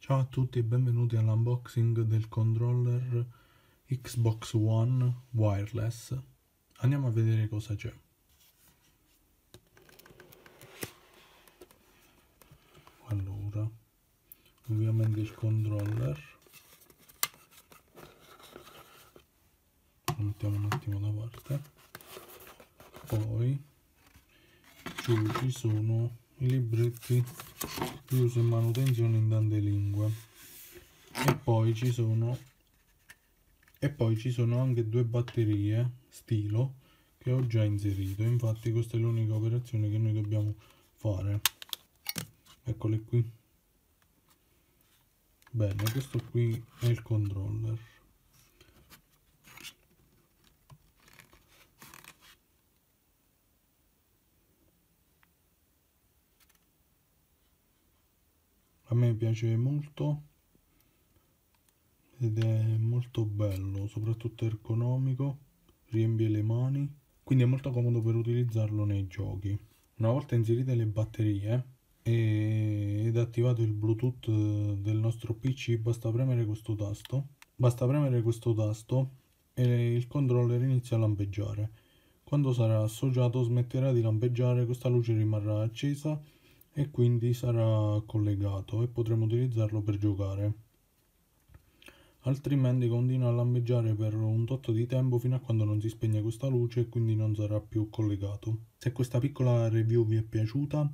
Ciao a tutti e benvenuti all'unboxing del controller Xbox One wireless. Andiamo a vedere cosa c'è. Allora, ovviamente il controller. Lo mettiamo un attimo da parte. Poi giù ci sono i libretti di uso e manutenzione in tante lingue. E poi ci sono anche due batterie stilo che ho già inserito. Infatti questa è l'unica operazione che noi dobbiamo fare. Eccole qui. Bene, questo qui è il controller. A me piace molto ed è molto bello, soprattutto ergonomico, riempie le mani, quindi è molto comodo per utilizzarlo nei giochi. Una volta inserite le batterie ed attivato il Bluetooth del nostro PC, basta premere questo tasto. E il controller inizia a lampeggiare. Quando sarà associato smetterà di lampeggiare, questa luce rimarrà accesa e quindi sarà collegato e potremo utilizzarlo per giocare. Altrimenti continua a lampeggiare per un tot di tempo fino a quando non si spegne questa luce e quindi non sarà più collegato. Se questa piccola review vi è piaciuta,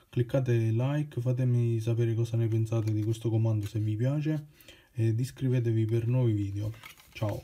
cliccate like, fatemi sapere cosa ne pensate di questo comando se vi piace ed iscrivetevi per nuovi video. Ciao!